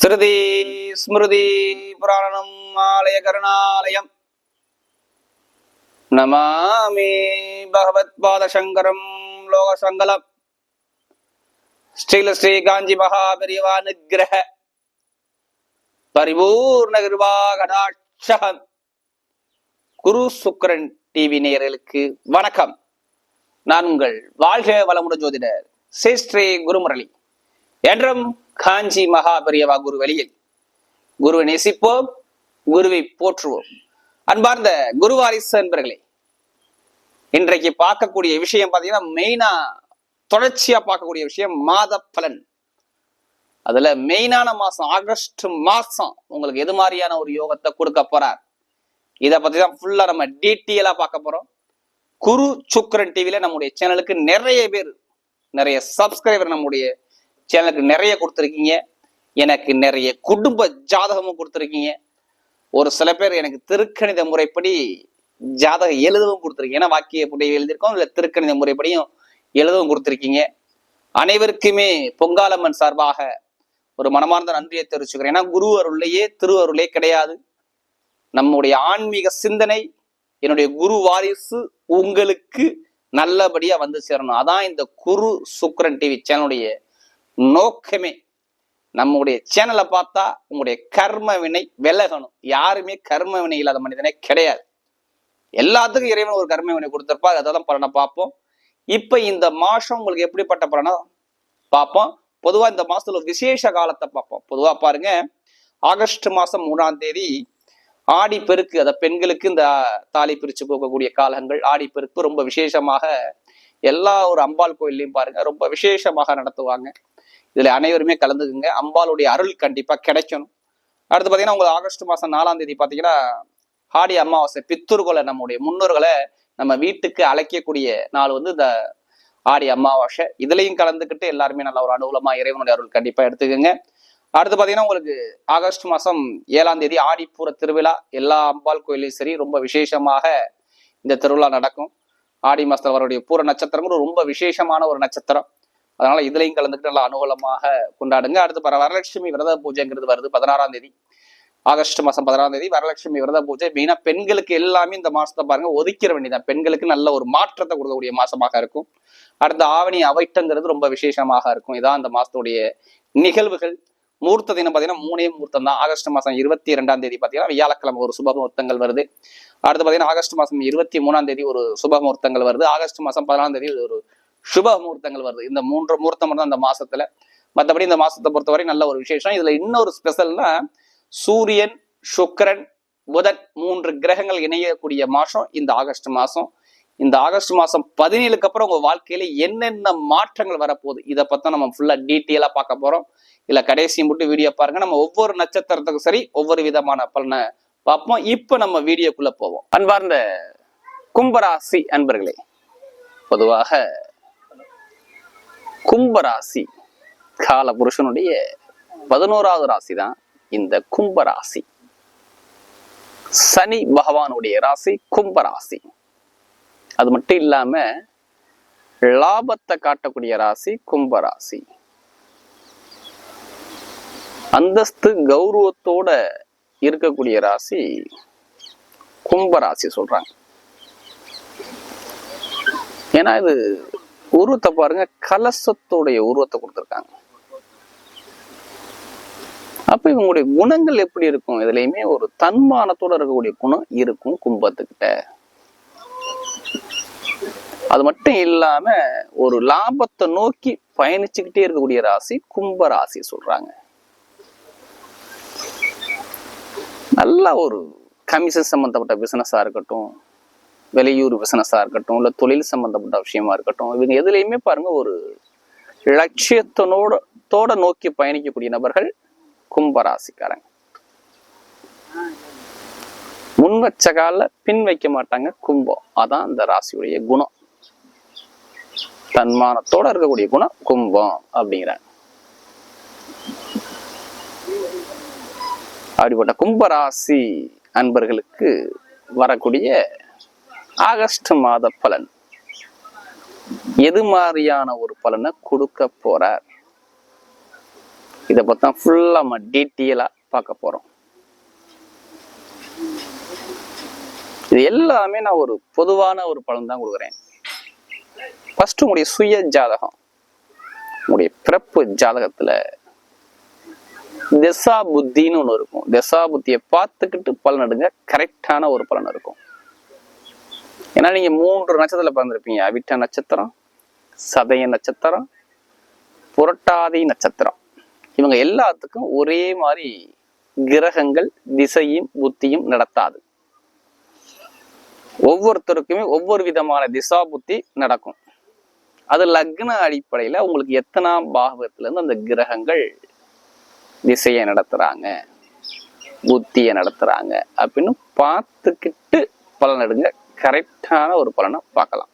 ஸ்ருதி ஸ்மிருதி புராணம் ஆலய கருணாலயம் நமாமி பகவத் பாத சங்கரம் லோகசங்கலம் ஸ்ரீ காஞ்சி மகாபெரிவா நிகிரக பரிபூர்ண கிருபாகடாட்சகம். குரு சுக்கிரன் டிவி நேயர்களுக்கு வணக்கம். நான் உங்கள் வாழ்க வளமுடன் ஜோதிடர் ஸ்ரீ குருமுரளி. என்றும் காஞ்சி மகாபெரியவா குரு வெளியில் குருவை நேசிப்போம், குருவை போற்றுவோம். அன்பார்ந்த குருவாரிசு அன்பர்களே, இன்றைக்கு பார்க்கக்கூடிய விஷயம் பார்த்தீங்கன்னா மெயினா தொடர்ச்சியா பார்க்கக்கூடிய விஷயம் மாத பலன். அதுல மெயினான மாசம் ஆகஸ்ட் மாசம் உங்களுக்கு எது மாதிரியான ஒரு யோகத்தை கொடுக்க போறார், இதை பத்தி தான் ஃபுல்லா நம்ம டீட்டெயிலா பார்க்க போறோம். குரு சுக்கிரன் டிவில நம்முடைய சேனலுக்கு நிறைய சப்ஸ்கிரைபர் நம்முடைய சேனலுக்கு நிறைய கொடுத்துருக்கீங்க. எனக்கு நிறைய குடும்ப ஜாதகமும் கொடுத்துருக்கீங்க. ஒரு சில பேர் எனக்கு திருக்கணித முறைப்படி ஜாதகம் எழுதவும் கொடுத்துருக்கீங்க. ஏன்னா வாக்கிய புடைய எழுதியிருக்கோம், இல்லை திருக்கணித முறைப்படியும் எழுதவும் கொடுத்துருக்கீங்க. அனைவருக்குமே பொங்காலம்மன் சார்பாக ஒரு மனமார்ந்த நன்றியை தெரிவிச்சுக்கிறேன். ஏன்னா குரு அருளையே திரு அருளே கிடையாது. நம்முடைய ஆன்மீக சிந்தனை, என்னுடைய குரு வாரிசு உங்களுக்கு நல்லபடியா வந்து சேரணும். அதான் இந்த குரு சுக்கிரன் டிவி சேனலுடைய நோக்கமே. நம்முடைய சேனலை பார்த்தா உங்களுடைய கர்ம வினை விலகணும். யாருமே கர்ம வினை இல்லாத மனிதனே கிடையாது. எல்லாத்துக்கும் இறைவன் ஒரு கர்ம வினை கொடுத்திருப்பா. அதான் பலனை பார்ப்போம். இப்ப இந்த மாசம் உங்களுக்கு எப்படிப்பட்ட பலனை பார்ப்போம். பொதுவா இந்த மாசத்துல விசேஷ காலத்தை பார்ப்போம். பொதுவா பாருங்க, ஆகஸ்ட் மாசம் 3ஆம் தேதி ஆடி பெருக்கு, அத பெண்களுக்கு இந்த தாலி பிரிச்சு போகக்கூடிய காலங்கள். ஆடி பெருக்கு ரொம்ப விசேஷமாக எல்லா ஒரு அம்பாள் கோயில்லையும் பாருங்க ரொம்ப விசேஷமாக நடத்துவாங்க. இதுல அனைவருமே கலந்துக்குங்க. அம்பாளுடைய அருள் கண்டிப்பா கிடைக்கணும். அடுத்து பாத்தீங்கன்னா உங்களுக்கு ஆகஸ்ட் மாசம் 4ஆம் தேதி பாத்தீங்கன்னா ஆடி அமாவாசை. பித்தூர்களை, நம்முடைய முன்னோர்களை நம்ம வீட்டுக்கு அழைக்கக்கூடிய நாள் வந்து இந்த ஆடி அமாவாசை. இதுலயும் கலந்துக்கிட்டு எல்லாருமே நல்ல ஒரு அனுகூலமா இறைவனுடைய அருள் கண்டிப்பா எடுத்துக்கோங்க. அடுத்து பாத்தீங்கன்னா உங்களுக்கு ஆகஸ்ட் மாசம் 7ஆம் தேதி ஆடிப்பூர திருவிழா. எல்லா அம்பாள் கோயிலையும் சரி ரொம்ப விசேஷமாக இந்த திருவிழா நடக்கும். ஆடி மாசத்துல வரக்கூடிய பூர நட்சத்திரம் ரொம்ப விசேஷமான ஒரு நட்சத்திரம். அதனால இதுலையும் கலந்துக்கிட்டு நல்லா அனுகூலமாக கொண்டாடுங்க. அடுத்து வரலட்சுமி விரத பூஜைங்கிறது வருது 16ஆம் தேதி, ஆகஸ்ட் மாசம் 16ஆம் தேதி வரலட்சுமி விரத பூஜை. மெயினா பெண்களுக்கு எல்லாமே இந்த மாசத்தை பாருங்க ஒதுக்கிற வேண்டியதான். பெண்களுக்கு நல்ல ஒரு மாற்றத்தை கொடுக்கக்கூடிய மாசமாக இருக்கும். அடுத்து ஆவணி அவைட்டங்கிறது ரொம்ப விசேஷமாக இருக்கும். இதான் இந்த மாசத்துடைய நிகழ்வுகள். முகூர்த்த தினம் பாத்தீங்கன்னா 3 முகூர்த்தம் தான். ஆகஸ்ட் மாசம் 22ஆம் தேதி பாத்தீங்கன்னா வியாழக்கிழமை ஒரு சுப முகூர்த்தங்கள் வருது. அடுத்து பாத்தீங்கன்னா ஆகஸ்ட் மாசம் 23ஆம் தேதி ஒரு சுப முகூர்த்தங்கள் வருது. ஆகஸ்ட் மாசம் 14ஆம் தேதி ஒரு சுப முகூர்த்தங்கள் வருது. இந்த 3 முகூர்த்தம் தான் இந்த மாசத்துல. மற்றபடி இந்த மாசத்தை பொறுத்தவரை நல்ல ஒரு விசேஷம். இதுல இன்னொரு ஸ்பெஷல்னா சூரியன், சுக்கிரன், புதன் 3 கிரகங்கள் இணையக்கூடிய மாசம் இந்த ஆகஸ்ட் மாசம். இந்த ஆகஸ்ட் மாசம் 17க்கு அப்புறம் உங்க வாழ்க்கையில என்னென்ன மாற்றங்கள் வரப்போகுது, இதை பத்தி நம்ம ஃபுல்லா டீட்டெயிலா பார்க்க போறோம். இல்ல கடைசி மட்டும் வீடியோ பாருங்க. நம்ம ஒவ்வொரு நட்சத்திரத்துக்கும் சரி ஒவ்வொரு விதமான பலனை பார்ப்போம். இப்ப நம்ம வீடியோக்குள்ள போவோம். அன்பார்ந்த கும்பராசி அன்பர்களே, பொதுவாக கும்பராசி கால புருஷனுடைய 11வது ராசி தான் இந்த கும்பராசி. சனி பகவானுடைய ராசி கும்பராசி. அது மட்டும் இல்லாம லாபத்தை காட்டக்கூடிய ராசி கும்பராசி. அந்தஸ்து கௌரவத்தோட இருக்கக்கூடிய ராசி கும்பராசி சொல்றாங்க. ஏன்னா இது உருவத்தை பாருங்க, கலசத்தோடைய உருவத்தை கொடுத்துருக்காங்க. அப்ப இவங்களுடைய குணங்கள் எப்படி இருக்கும்? இதுலயுமே ஒரு தன்மானத்தோட இருக்கக்கூடிய குணம் இருக்கும் கும்பத்துக்கிட்ட. அது மட்டும் இல்லாம ஒரு லாபத்தை நோக்கி பயணிச்சுக்கிட்டே இருக்கக்கூடிய ராசி கும்பராசி சொல்றாங்க. நல்ல ஒரு கமிஷன் சம்பந்தப்பட்ட பிசினஸா இருக்கட்டும், வெளியூர் பிசினஸா இருக்கட்டும், இல்ல தொழில் சம்பந்தப்பட்ட விஷயமா இருக்கட்டும், இவங்க எதுலையுமே பாருங்க ஒரு லட்சியத்தோட நோக்கி பயணிக்கக்கூடிய நபர்கள் கும்பராசிக்காரங்க. முன் வச்ச கால பின் வைக்க மாட்டாங்க கும்பம். அதான் அந்த ராசியுடைய குணம். தன்மானத்தோட இருக்கக்கூடிய குணம் கும்பம் அப்படிங்கிறாங்க. அப்படிப்பட்ட கும்பராசி அன்பர்களுக்கு வரக்கூடிய ஆகஸ்ட் மாத பலன் எது மாதிரியான ஒரு பலனை கொடுக்க போறார், இதை பத்தி ஃபுல்லா நம்ம டீட்டெயிலா பார்க்க போறோம். இது எல்லாமே நான் ஒரு பொதுவான ஒரு பலன் தான் கொடுக்குறேன். ஃபர்ஸ்ட் உங்களுடைய சுய ஜாதகம், உங்களுடைய பிறப்பு ஜாதகத்துல திசா புத்தின்னு ஒண்ணு இருக்கும். திசா புத்தியை பார்த்துக்கிட்டு பலன் எடுங்க, கரெக்டான ஒரு பலன் இருக்கும். ஏன்னா நீங்க 3 நட்சத்திரத்துல பிறந்திருப்பீங்க. அவிட்ட நட்சத்திரம், சதய நட்சத்திரம், புரட்டாதி நட்சத்திரம். இவங்க எல்லாத்துக்கும் ஒரே மாதிரி கிரகங்கள் திசையும் புத்தியும் நடத்தாது. ஒவ்வொருத்தருக்குமே ஒவ்வொரு விதமான திசா புத்தி நடக்கும். அது லக்ன அடிப்படையில உங்களுக்கு எத்தனாம் பாகத்துல இருந்து அந்த கிரகங்கள் திசையை நடத்துறாங்க, புத்தியை நடத்துறாங்க அப்படின்னு பார்த்துக்கிட்டு பலன் எடுங்க, கரெக்டான ஒரு பலனை பார்க்கலாம்.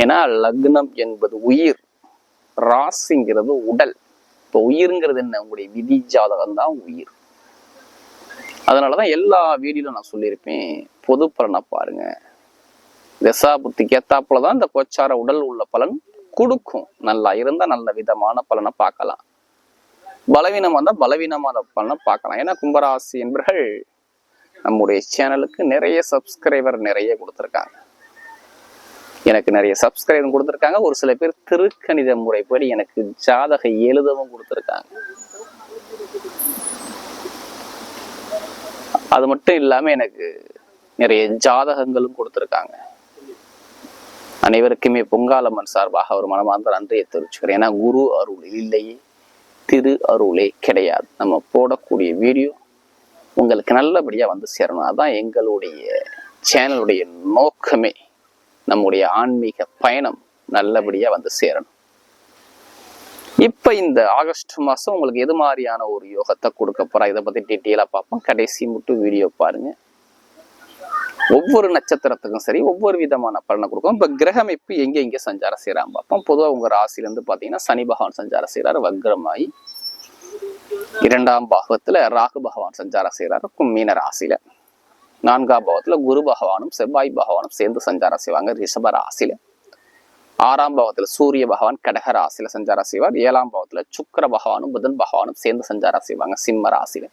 ஏன்னா லக்னம் என்பது உயிர், ராசிங்கிறது உடல். இப்போ உயிர்ங்கிறது என்ன? உங்களுடைய விதி ஜாதகம் தான் உயிர். அதனாலதான் எல்லா வீடியோல நான் சொல்லியிருப்பேன், பொது பலனை பாருங்க. திசா புத்திக்கு ஏத்தாப்புலதான் இந்த கோச்சார உடல் உள்ள பலன் கொடுக்கும். நல்லா இருந்தா நல்ல விதமான பலனை பார்க்கலாம், பலவீனமா இருந்தா பலவீனமான பலனை பார்க்கலாம். ஏன்னா கும்பராசி என்பர்கள் நம்முடைய சேனலுக்கு நிறைய சப்ஸ்கிரைபர் நிறைய கொடுத்துருக்காங்க. எனக்கு நிறைய சப்ஸ்கிரைபர் கொடுத்துருக்காங்க. ஒரு சில பேர் திருக்கணித முறைப்படி எனக்கு ஜாதக எழுதவும் கொடுத்துருக்காங்க. அது மட்டும் இல்லாம எனக்கு நிறைய ஜாதகங்களும் கொடுத்துருக்காங்க. அனைவருக்குமே பொங்காலம்மன் சார்பாக ஒரு மனமார்ந்த நன்றியை தெரிவிச்சுக்கிறேன். ஏன்னா குரு அருள் இல்லையே திரு அருளே கிடையாது. நம்ம போடக்கூடிய வீடியோ உங்களுக்கு நல்லபடியா வந்து சேரணும். அதான் எங்களுடைய சேனலுடைய நோக்கமே. நம்முடைய ஆன்மீக பயணம் நல்லபடியா வந்து சேரணும். இப்ப இந்த ஆகஸ்ட் மாசம் உங்களுக்கு எது மாதிரியான ஒரு யோகத்தை கொடுக்க போறா, இதை பத்தி டீட்டெயிலா பார்ப்போம். கடைசி மட்டும் வீடியோ பாருங்க. ஒவ்வொரு நட்சத்திரத்துக்கும் சரி ஒவ்வொரு விதமான பலனை கொடுக்கும். இப்ப கிரக அமைப்பு எங்க சஞ்சாரம் செய்யறாங்க பார்ப்போம். பொதுவாக உங்க ராசில இருந்து பாத்தீங்கன்னா சனி பகவான் சஞ்சாரம் செய்யறாரு, வக்ரமாயி. 2ஆம் பாகத்துல ராகு பகவான் சஞ்சாரம் செய்யறாரு மீன ராசியில. 4ஆம் பாவத்துல குரு பகவானும் செவ்வாய் பகவானும் சேர்ந்து சஞ்சாரம் செய்வாங்க ரிஷப ராசியில. 6ஆம் பாவத்துல சூரிய பகவான் கடக ராசியில சஞ்சாரம் செய்வார். 7ஆம் பாவத்துல சுக்கிர பகவானும் புதன் பகவானும் சேர்ந்து சஞ்சாரம் செய்வாங்க சிம்ம ராசியில.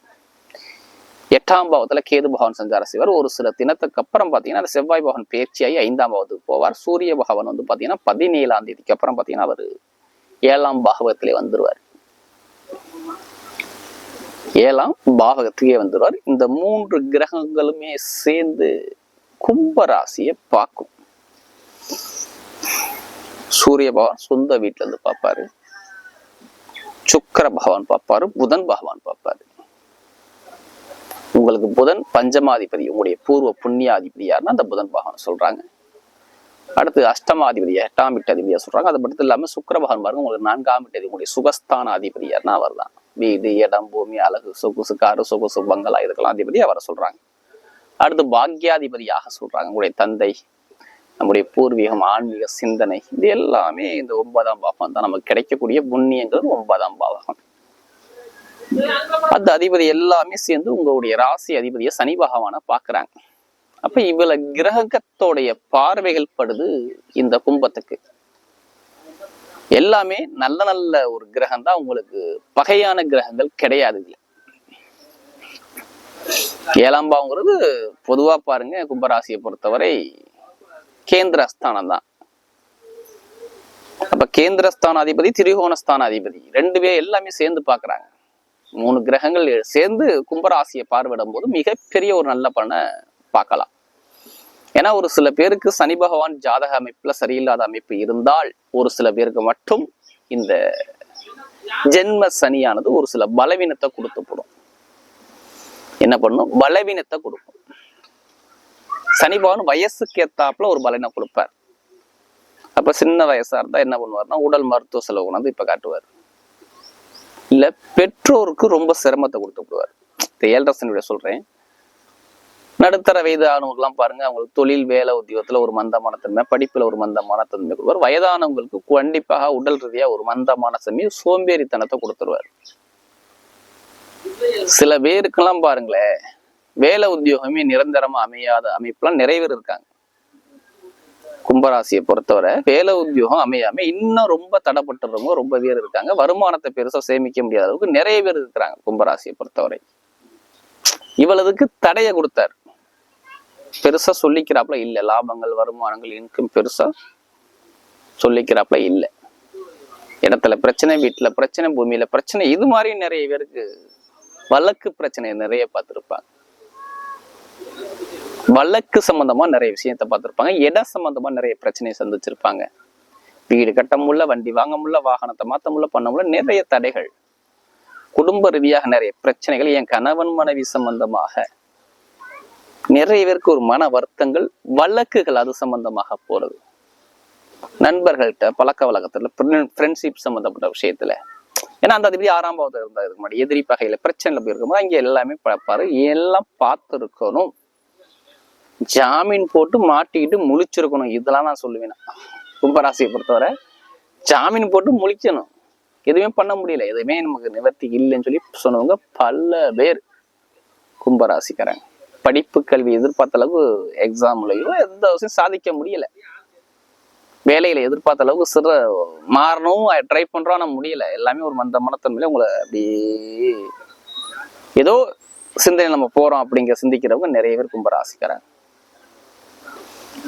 8ஆம் பாவத்துல கேது பகவான் சஞ்சாரம் செய்வார். ஒரு சில தினத்துக்கு அப்புறம் பாத்தீங்கன்னா அந்த செவ்வாய் பகவான் பயிற்சியாகி 5ஆம் பாவத்துக்கு போவார். சூரிய பகவான் வந்து பாத்தீங்கன்னா 17ஆம் தேதிக்கு அப்புறம் பாத்தீங்கன்னா அவரு 7ஆம் பாகவத்திலே வந்துருவார். 7ஆம் பாவகத்துக்கே வந்துருவார். இந்த 3 கிரகங்களுமே சேர்ந்து கும்பராசியை பார்க்கும். சூரிய பகவான் சொந்த வீட்டுல இருந்து பார்ப்பாரு, சுக்கிர பகவான் பார்ப்பாரு, புதன் பகவான் பார்ப்பாரு. உங்களுக்கு புதன் பஞ்சமாதிபதி, உங்களுடைய பூர்வ புண்ணியாதிபதி யாருன்னா அந்த புதன் பகவான் சொல்றாங்க. அடுத்து அஷ்டமாதிபதி 8ஆம் வீட்டதிபதியா சொல்றாங்க. அது மட்டும் இல்லாம சுக்கிர பகவான் பாருங்க, உங்களுக்கு 4ஆம் வீட்டதி உங்களுடைய சுகஸ்தான அதிபதி யாருன்னா அவர் தான். வீடு, இடம், பூமி, அழகு, சொகுசு, காரு, சொகுசு, பங்களா இதுக்கெல்லாம் அதிபதி அவரை சொல்றாங்க. அடுத்து பாக்யாதிபதியாக சொல்றாங்க. உங்களுடைய தந்தை, நம்முடைய பூர்வீகம், ஆன்மீக சிந்தனை, இது எல்லாமே இந்த 9ஆம் பாவம் தான். நமக்கு கிடைக்கக்கூடிய புண்ணியங்கிறது 9ஆம் பாவகம். அந்த அதிபதி எல்லாமே சேர்ந்து உங்களுடைய ராசி அதிபதியை சனி பகவான பாக்குறாங்க. அப்ப இவ்வளவு கிரகத்தோடைய பார்வைகள் படுது இந்த கும்பத்துக்கு. எல்லாமே நல்ல நல்ல ஒரு கிரகம் தான், உங்களுக்கு பகையான கிரகங்கள் கிடையாது. இதுல 7ஆம் பாவங்கிறது பொதுவா பாருங்க, கும்பராசியை பொறுத்தவரை கேந்திரஸ்தானம் தான். அப்ப கேந்திரஸ்தான அதிபதி திரிகோணஸ்தான அதிபதி 2 பேர் எல்லாமே சேர்ந்து பாக்குறாங்க. 3 கிரகங்கள் சேர்ந்து கும்பராசியை பார்வையிடும் போது மிகப்பெரிய ஒரு நல்ல பலனை பார்க்கலாம். ஏன்னா ஒரு சில பேருக்கு சனி பகவான் ஜாதக அமைப்புல சரியில்லாத அமைப்பு இருந்தால், ஒரு சில பேருக்கு மட்டும் இந்த ஜென்ம சனியானது ஒரு சில பலவீனத்தை கொடுத்து போடும். என்ன பண்ணும்? பலவீனத்தை கொடுக்கும். சனி பகவான் வயசுக்கு ஏத்தாப்புல ஒரு பலனை கொடுப்பார். அப்ப சின்ன வயசா இருந்தா என்ன பண்ணுவார்னா உடல் மருத்துவ செலவு கொண்டாந்து இப்ப காட்டுவார். இல்ல பெற்றோருக்கு ரொம்ப சிரமத்தை கொடுத்து விடுவார். இந்த 7 சனியோட சொல்றேன். நடுத்தர வயது ஆனவங்கெல்லாம் பாருங்க, அவங்களுக்கு தொழில் வேலை உத்தியோகத்துல ஒரு மந்தமான தன்மை, படிப்புல ஒரு மந்தமான தன்மை கொடுப்பார். வயதானவங்களுக்கு கண்டிப்பாக உடல் ரீதியா ஒரு மந்தமான தன்மை, சோம்பேறித்தனத்தை கொடுத்துருவார். சில பேருக்கெல்லாம் பாருங்களேன், வேலை உத்தியோகமே நிரந்தரமா அமையாத அமைப்புலாம் நிறைய பேர் இருக்காங்க. கும்பராசியை பொறுத்தவரை வேலை உத்தியோகம் அமையாம இன்னும் ரொம்ப தடைப்பட்டுறவங்க ரொம்ப பேர் இருக்காங்க. வருமானத்தை பெருசா சேமிக்க முடியாத அளவுக்கு நிறைய பேர் இருக்கிறாங்க கும்பராசியை பொறுத்தவரை. இவ்வளவுக்கு தடைய கொடுத்தார். பெருசா சொல்லிக்கிறாப்புல இல்ல. லாபங்கள் வருமானங்கள் இன்கம் பெருசா சொல்லிக்கிறாப்புல இல்ல. இடத்துல பிரச்சனை, வீட்டுல பிரச்சனை, பூமியில பிரச்சனை, இது மாதிரி நிறைய பேருக்கு வழக்கு பிரச்சனை நிறைய பார்த்திருப்பாங்க. வழக்கு சம்பந்தமா நிறைய விஷயத்த பார்த்திருப்பாங்க. இடம் சம்பந்தமா நிறைய பிரச்சனையை சந்திச்சிருப்பாங்க. வீடு கட்ட முடியல, வண்டி வாங்க முடியல, வாகனத்தை மாத்த முடியல, பண்ண முடியல, நிறைய தடைகள், குடும்ப ரீதியாக நிறைய பிரச்சனைகள், என் கணவன் மனைவி சம்பந்தமாக நிறைய பேருக்கு ஒரு மன வருத்தங்கள், வழக்குகள் அது சம்பந்தமாக போறது, நண்பர்கள்ட்ட பழக்க வழக்கத்துல ஃப்ரெண்ட்ஷிப் சம்பந்தப்பட்ட விஷயத்துல. ஏன்னா அந்த அதிபதி 6ஆம் பாவத்துல இருந்தா இருக்க மாட்டேன், எதிரி பகையில பிரச்சனைல போயிருக்கும்போது அங்க எல்லாமே பார்ப்பாரு. எல்லாம் பார்த்துருக்கணும். ஜாமீன் போட்டு மாட்டிக்கிட்டு முழிச்சிருக்கணும். இதெல்லாம் நான் சொல்லுவேன். கும்பராசியை பொறுத்தவரை ஜாமீன் போட்டு முழிக்கணும். எதுவுமே பண்ண முடியல, எதுவுமே நமக்கு நிவர்த்தி இல்லைன்னு சொல்லி சொன்னவங்க பல பேர் கும்பராசிக்காரங்க. படிப்பு கல்வி எதிர்பார்த்த அளவுக்கு எக்ஸாம்லயோ எந்த விஷயம் சாதிக்க முடியல. வேலையில எதிர்பார்த்த அளவுக்கு சிற மாறணும் ட்ரை பண்றோம், ஆனா முடியல. எல்லாமே ஒரு மந்த மனத்தன்மையில உங்களை அப்படி ஏதோ சிந்தனை நம்ம போறோம் அப்படிங்கிற சிந்திக்கிறவங்க நிறைய பேர் கும்பராசிக்காரங்க.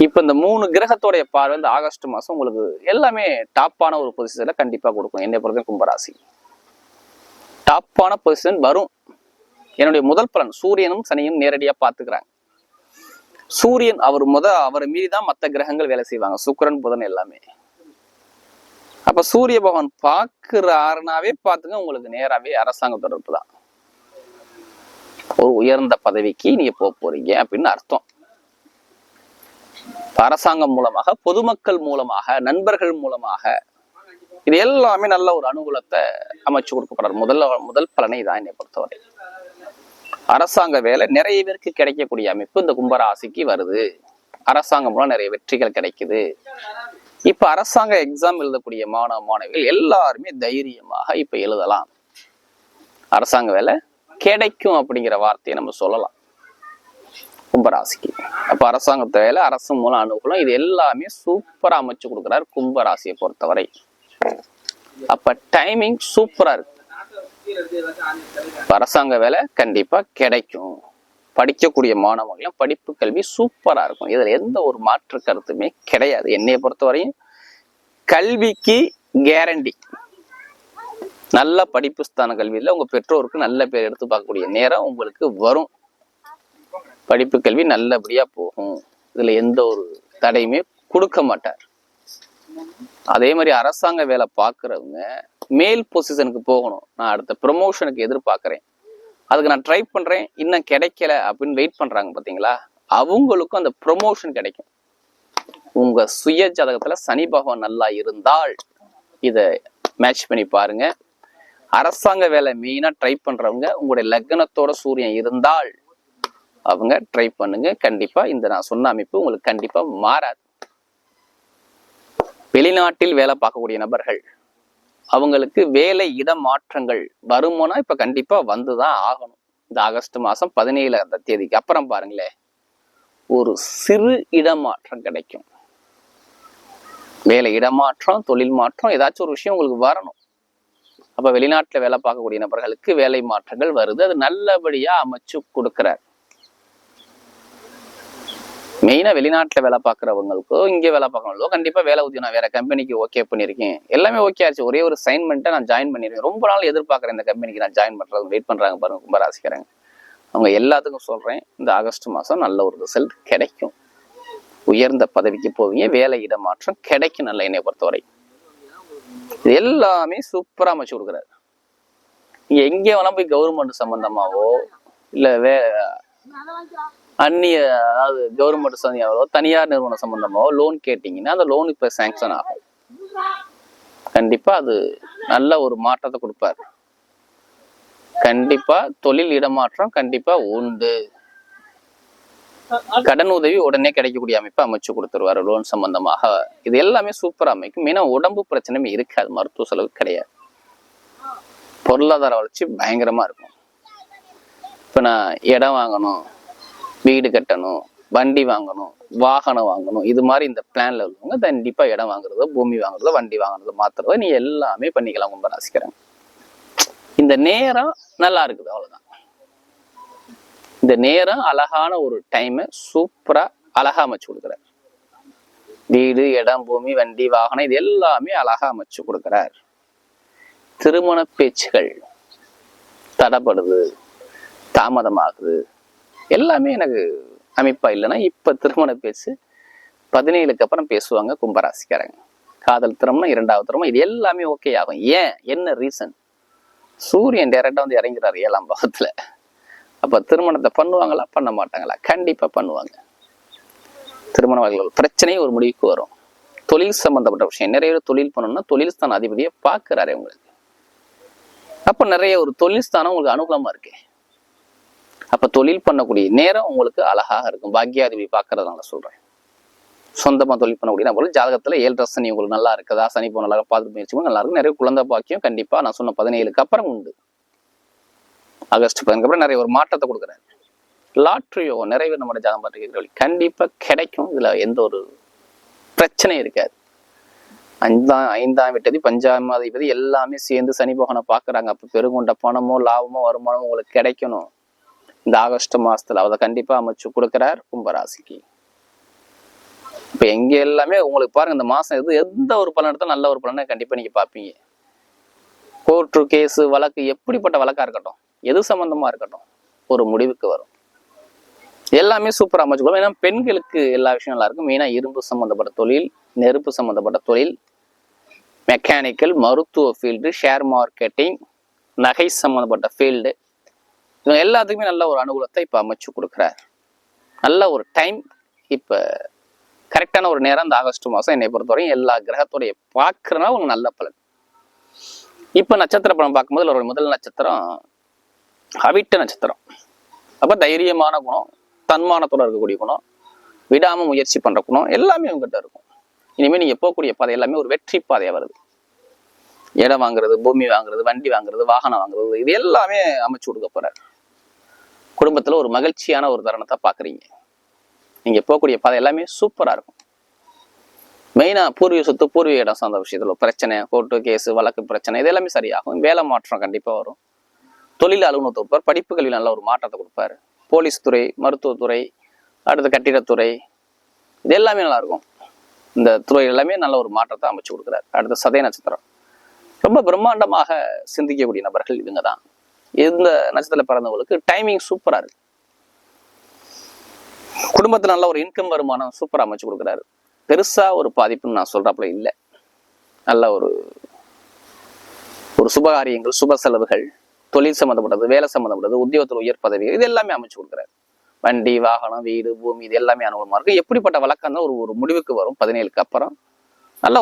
இப்ப இந்த 3 கிரகத்தோடைய பார்வை இந்த ஆகஸ்ட் மாசம் உங்களுக்கு எல்லாமே டாப்பான ஒரு பொசிஷன்ல கண்டிப்பா கொடுக்கும். என்னை பொறுத்த கும்பராசி டாப்பான பொசிஷன் வரும். என்னுடைய முதல் பலன் சூரியனும் சனியும் நேரடியா பாத்துக்கிறாங்க. சூரியன் அவரை மீறிதான் மற்ற கிரகங்கள் வேலை செய்வாங்க, சுக்கிரன் புதன் எல்லாமே. அப்ப சூரிய பகவான் பாக்குறாருனாவே பாத்துங்க, உங்களுக்கு நேராவே அரசாங்க தொடர்பு தான். ஒரு உயர்ந்த பதவிக்கு நீங்க போறீங்க அப்படின்னு அர்த்தம். அரசாங்கம் மூலமாக, பொதுமக்கள் மூலமாக, நண்பர்கள் மூலமாக, இது எல்லாமே நல்ல ஒரு அனுகூலத்தை அமைச்சு கொடுக்கப்படுற முதல் பலனை தான் என்னை பொறுத்தவரை. அரசாங்க வேலை நிறைய பேருக்கு கிடைக்கக்கூடிய அமைப்பு இந்த கும்பராசிக்கு வருது. அரசாங்கம் மூலம் நிறைய வெற்றிகள் கிடைக்குது. இப்ப அரசாங்க எக்ஸாம் எழுதக்கூடிய மாணவ மாணவிகள் எல்லாருமே தைரியமாக இப்ப எழுதலாம். அரசாங்க வேலை கிடைக்கும் அப்படிங்கிற வார்த்தையை நம்ம சொல்லலாம் கும்பராசிக்கு. அப்ப அரசாங்கத்தை வேலை, அரசு மூலம் அனுகூலம், இது எல்லாமே சூப்பரா அமைச்சு கொடுக்குறாரு கும்பராசியை பொறுத்தவரை. அப்ப டைமிங் சூப்பரா இருக்கு. அரசாங்க வேலை கண்டிப்பா கிடைக்கும். படிக்கக்கூடிய மாணவர்களும் படிப்பு கல்வி சூப்பரா இருக்கும். இதுல எந்த ஒரு மாற்று கருத்துமே கிடையாது. என்னைய பொறுத்தவரையும் கல்விக்கு கேரண்டி. நல்ல படிப்பு ஸ்தான கல்வியில உங்க பெற்றோருக்கு நல்ல பேர் எடுத்து பார்க்கக்கூடிய நேரம் உங்களுக்கு வரும். படிப்பு கல்வி நல்லபடியா போகும். இதுல எந்த ஒரு தடையுமே கொடுக்க மாட்டார். அதே மாதிரி அரசாங்க வேலை பார்க்கறவங்க மேல் பொசிஷனுக்கு போகணும், நான் அடுத்த ப்ரொமோஷனுக்கு எதிர்பார்க்கிறேன், அதுக்கு நான் ட்ரை பண்றேன், இன்னும் கிடைக்கல அப்படின்னு வெயிட் பண்றாங்க பாத்தீங்களா, அவங்களுக்கும் அந்த ப்ரொமோஷன் கிடைக்கும். உங்க சுய ஜாதகத்துல சனி பகவான் நல்லா இருந்தால் இத மேட்ச் பண்ணி பாருங்க. அரசாங்க வேலை மெயினா ட்ரை பண்றவங்க உங்களுடைய லக்னத்தோட சூரியன் இருந்தால் அவங்க ட்ரை பண்ணுங்க. கண்டிப்பா இந்த நான் சொன்ன அமைப்பு உங்களுக்கு கண்டிப்பா மாறாது. வெளிநாட்டில் வேலை பார்க்கக்கூடிய நபர்கள், அவங்களுக்கு வேலை இட மாற்றங்கள் வருமானா இப்ப கண்டிப்பா வந்துதான் ஆகணும். இந்த ஆகஸ்ட் மாசம் 17 தேதிக்கு அப்புறம் பாருங்களேன், ஒரு சிறு இடமாற்றம் கிடைக்கும். வேலை இடமாற்றம், தொழில் மாற்றம், ஏதாச்சும் ஒரு விஷயம் உங்களுக்கு வரணும். அப்ப வெளிநாட்டுல வேலை பார்க்கக்கூடிய நபர்களுக்கு வேலை மாற்றங்கள் வருது. அது நல்லபடியா அமைச்சு கொடுக்கிறார். மெயினா வெளிநாட்டுல வேலை பார்க்கறவங்களுக்கோ இங்கே வேலை பார்க்கறவங்களோ கண்டிப்பா வேலை உத்தியோகம் நான் வேற கம்பெனிக்கு ஓகே பண்ணிருக்கேன், எல்லாமே ஓகே ஆச்சு, ஒரே ஒரு அசைன்மெண்ட்டை நான் ஜாயின் பண்ணிருக்கேன், ரொம்ப நாள் எதிர்பார்க்கறேன் இந்த கம்பெனிக்கு நான் ஜாயின் பண்றது, வெயிட் பண்றாங்க பாருங்க கும்பராசிக்காரங்க. அவங்க எல்லாத்துக்கும் சொல்றேன், இந்த ஆகஸ்ட் மாசம் நல்ல ஒரு ரிசல்ட் கிடைக்கும். உயர்ந்த பதவிக்கு போவீங்க, வேலை இடமாற்றம் கிடைக்கும். நல்ல என்னை பொறுத்தவரை இது எல்லாமே சூப்பரா அமைச்சு கொடுக்குறாரு. நீங்க எங்க வேணா போய் கவர்மெண்ட் சம்பந்தமாவோ இல்ல அந்நிய, அதாவது கவர்மெண்ட் சம்பந்தமாவோ தனியார் நிறுவனம் சம்பந்தமாவோ லோன் கேட்டீங்கன்னா அந்த லோன் இப்ப சாங்ஷன் ஆகும். கண்டிப்பா அது நல்ல ஒரு மாற்றத்தை கொடுப்பாரு. கண்டிப்பா தொழில் இடமாற்றம் கண்டிப்பா உண்டு. கடன் உதவி உடனே கிடைக்கக்கூடிய அமைப்பை அமைச்சு கொடுத்துருவாரு லோன் சம்பந்தமாக. இது எல்லாமே சூப்பரா அமைக்கும். மெயினா உடம்பு பிரச்சனையுமே இருக்காது, மருத்துவ செலவு கிடையாது, பொருளாதார வளர்ச்சி பயங்கரமா இருக்கும். இப்ப நான் இடம் வாங்கணும், வீடு கட்டணும், வண்டி வாங்கணும், வாகனம் வாங்கணும், இது மாதிரி இந்த பிளான்ல உள்ளவங்க கண்டிப்பா இடம் வாங்குறதோ, பூமி வாங்குறதோ, வண்டி வாங்குறதோ, மாத்துறதோ நீ எல்லாமே பண்ணிக்கலாம். கும்பராசிக்காரங்க இந்த நேரம் நல்லா இருக்குது, அவ்வளவுதான். இந்த நேரம் அழகான ஒரு டைமை சூப்பரா அழகா அமைச்சு கொடுக்குறார். வீடு, இடம், பூமி, வண்டி, வாகனம் இது எல்லாமே அழகா அமைச்சு கொடுக்குறார். திருமண பேச்சுகள் தடைப்படுது, தாமதமாகுது, எல்லாமே எனக்கு அமைப்பா இல்லைன்னா இப்ப திருமண பேச்சு 17க்கு அப்புறம் பேசுவாங்க கும்பராசிக்காரங்க. காதல் திருமணம், 2வது திருமணம் இது எல்லாமே ஓகே ஆகும். ஏன், என்ன ரீசன்? சூரியன் டைரக்டா வந்து இறங்கிறாரு 7ஆம் பாவத்துல. அப்ப திருமணத்தை பண்ணுவாங்களா, பண்ண மாட்டாங்களா? கண்டிப்பா பண்ணுவாங்க. திருமண வகைகள் பிரச்சனையே ஒரு முடிவுக்கு வரும். தொழில் சம்பந்தப்பட்ட விஷயம், நிறைய பேர் தொழில் பண்ணணும்னா தொழில் ஸ்தான அதிபதியை பார்க்கிறாரு உங்களுக்கு. அப்ப நிறைய ஒரு தொழில் ஸ்தானம் உங்களுக்கு அனுகூலமா இருக்கு. அப்ப தொழில் பண்ணக்கூடிய நேரம் உங்களுக்கு அழகாக இருக்கும். பாக்கியாதிபதி பார்க்கறதுனால சொல்றேன். சொந்தமா தொழில் பண்ணக்கூடிய போல ஜாதகத்துல 7 சனி உங்களுக்கு நல்லா இருக்குதா, சனி போன நல்லா பார்த்து முயற்சி நல்லா இருக்கும். நிறைய குழந்தை பாக்கியம் கண்டிப்பா நான் சொன்ன 17க்கு அப்புறம் உண்டு. ஆகஸ்ட் 15க்கு அப்புறம் நிறைய ஒரு மாற்றத்தை கொடுக்குறாரு. லாட்ரியோ நிறைய பேர் நம்மளோட ஜாதகம் பார்த்து கண்டிப்பா கிடைக்கும். இதுல எந்த ஒரு பிரச்சனையும் இருக்காது. 5ஆம் வீட்டதி, 5ஆம் அதிபதி எல்லாமே சேர்ந்து சனி பகவானை பாக்குறாங்க. அப்ப பெருங்கொண்ட பணமோ, லாபமோ, வருமானமோ உங்களுக்கு கிடைக்கணும். இந்த ஆகஸ்ட் மாசத்துல அதை கண்டிப்பா அமைச்சு கொடுக்கிறார் கும்பராசிக்கு. இப்ப எங்க எல்லாமே உங்களுக்கு பாருங்க, இந்த மாசம் எந்த ஒரு பலன் எடுத்தாலும் நல்ல ஒரு பலனை கண்டிப்பா நீங்க பாப்பீங்க. கோர்ட்டு, கேஸு, வழக்கு எப்படிப்பட்ட வழக்கா இருக்கட்டும், எது சம்பந்தமா இருக்கட்டும், ஒரு முடிவுக்கு வரும். எல்லாமே சூப்பரா அமைச்சுக்கணும். ஏன்னா பெண்களுக்கு எல்லா விஷயம் நல்லா இருக்கும். மெயினா இரும்பு சம்பந்தப்பட்ட தொழில், நெருப்பு சம்பந்தப்பட்ட தொழில், மெக்கானிக்கல், மருத்துவ ஃபீல்டு, ஷேர் மார்க்கெட்டிங், நகை சம்பந்தப்பட்ட ஃபீல்டு, இவங்க எல்லாத்துக்குமே நல்ல ஒரு அனுகூலத்தை இப்ப அமைச்சு கொடுக்குறார். நல்ல ஒரு டைம், இப்ப கரெக்டான ஒரு நேரம். இந்த ஆகஸ்ட் மாசம் என்னை பொறுத்தவரையும் எல்லா கிரகத்தோடைய பார்க்கறதுனால உங்களுக்கு நல்ல பலன். இப்ப நட்சத்திர பலன் பார்க்கும்போது ஒரு முதல் நட்சத்திரம் அவிட்ட நட்சத்திரம். அப்ப தைரியமான குணம், தன்மானத்தோட இருக்கக்கூடிய குணம், விடாம முயற்சி பண்ற குணம் எல்லாமே உங்ககிட்ட இருக்கும். இனிமே நீங்க போகக்கூடிய பாதை எல்லாமே ஒரு வெற்றி பாதையா வருது. இடம் வாங்குறது, பூமி வாங்குறது, வண்டி வாங்குறது, வாகனம் வாங்குறது இது எல்லாமே அமைச்சு கொடுக்க போறாரு. குடும்பத்துல ஒரு மகிழ்ச்சியான ஒரு தருணத்தை பாக்குறீங்க. நீங்க போகக்கூடிய பாதை எல்லாமே சூப்பரா இருக்கும். மெயினா பூர்வீக சொத்து, பூர்வீக இடம் சார்ந்த விஷயத்துல பிரச்சனை, கோர்ட்டு, கேஸு, வழக்கு பிரச்சனை இது எல்லாமே சரியாகும். வேலை மாற்றம் கண்டிப்பா வரும். தொழில் அலுவலகத்தை கொடுப்பார். படிப்பு கல்வியில் நல்ல ஒரு மாற்றத்தை கொடுப்பாரு. போலீஸ் துறை, மருத்துவத்துறை, அடுத்த கட்டிடத்துறை இது எல்லாமே நல்லா இருக்கும். இந்த துறை எல்லாமே நல்ல ஒரு மாற்றத்தை அமைச்சு கொடுக்குறாரு. அடுத்த சதய நட்சத்திரம் ரொம்ப பிரம்மாண்டமாக சிந்திக்கக்கூடிய நபர்கள் இவங்க தான். இந்த நட்சத்திரத்துல பிறந்தவங்களுக்கு டைமிங் சூப்பரா இருக்கு. குடும்பத்துல நல்ல ஒரு இன்கம் வருமானம் சூப்பரா அமைச்சு கொடுக்குறாரு. பெருசா ஒரு பாதிப்புன்னு நான் சொல்றப்பல இல்லை. நல்ல ஒரு சுபகாரியங்கள், சுப செலவுகள், தொழில் சம்மந்தப்பட்டது, வேலை சம்மந்தப்பட்டது, உத்தியோகத்தில் உயர் பதவி இது எல்லாமே அமைச்சு கொடுக்குறாரு. வண்டி, வாகனம், வீடு, பூமி இது எல்லாமே அனுகூலமா இருக்கு. எப்படிப்பட்ட வழக்கம் தான் ஒரு முடிவுக்கு வரும் 17க்கு அப்புறம். நல்ல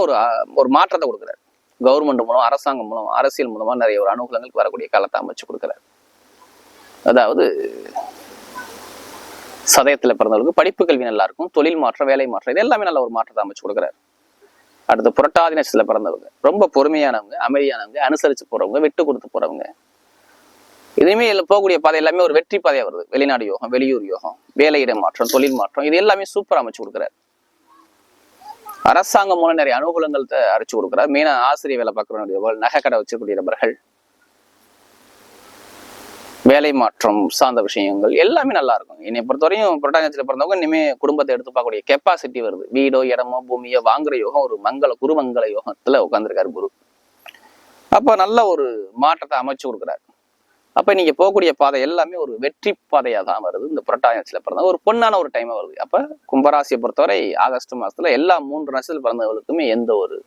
ஒரு மாற்றத்தை கொடுக்குறாரு. கவர்மெண்ட் மூலம், அரசாங்கம் மூலம், அரசியல் மூலமா நிறைய ஒரு அனுகூலங்களுக்கு வரக்கூடிய காலத்தை அமைச்சு கொடுக்குறாரு. அதாவது சதயத்துல பிறந்தவர்களுக்கு படிப்பு கல்வி நல்லா இருக்கும். தொழில் மாற்றம், வேலை மாற்றம் இது எல்லாமே நல்ல ஒரு மாற்றத்தை அமைச்சு கொடுக்குறாரு. அடுத்து புரட்டாதி நட்சத்திரத்துல பிறந்தவங்க ரொம்ப பொறுமையானவங்க, அமைதியானவங்க, அனுசரிச்சு போறவங்க, விட்டு கொடுத்து போறவங்க. இதுவுமே போகக்கூடிய பாதை எல்லாமே ஒரு வெற்றி பாதையா வருது. வெளிநாடு யோகம், வெளியூர் யோகம், வேலையிட மாற்றம், தொழில் மாற்றம் இது எல்லாமே சூப்பரா அமைச்சு கொடுக்குறாரு. அரசாங்கம் மூலம் நிறைய அனுகூலங்கள் அரைச்சு கொடுக்குறாரு. மெயினா ஆசிரியர் வேலை பார்க்கறவங்க, நகை கடை வச்சிருக்கூடிய நபர்கள், வேலை மாற்றம் சார்ந்த விஷயங்கள் எல்லாமே நல்லா இருக்கும். என்னை பொறுத்தவரையும் புரட்டாதி பிறந்தவங்க இனிமே குடும்பத்தை எடுத்து பார்க்கக்கூடிய கெப்பாசிட்டி வருது. வீடோ, இடமோ, பூமியோ வாங்குற யோகம் ஒரு குருமங்கல யோகத்துல உட்கார்ந்துருக்காரு குரு. அப்ப நல்ல ஒரு மாற்றத்தை அமைச்சு கொடுக்குறாரு. அப்ப நீங்க போகக்கூடிய பாதை எல்லாமே ஒரு வெற்றி பாதையா தான் வருது. இந்த புரட்டாதி நட்சத்திரத்துல பிறந்த ஒரு பொன்னான ஒரு டைமா வருது. அப்ப கும்பராசியை பொறுத்தவரை ஆகஸ்ட் மாசத்துல எல்லா 3 நட்சத்திரத்தில் பிறந்தவர்களுக்குமே எந்த ஒரு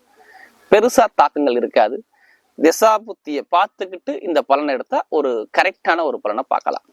பெருசா தாக்கங்கள் இருக்காது. திசா புத்தியை பார்த்துக்கிட்டு இந்த பலனை எடுத்தா ஒரு கரெக்டான ஒரு பலனை பார்க்கலாம்.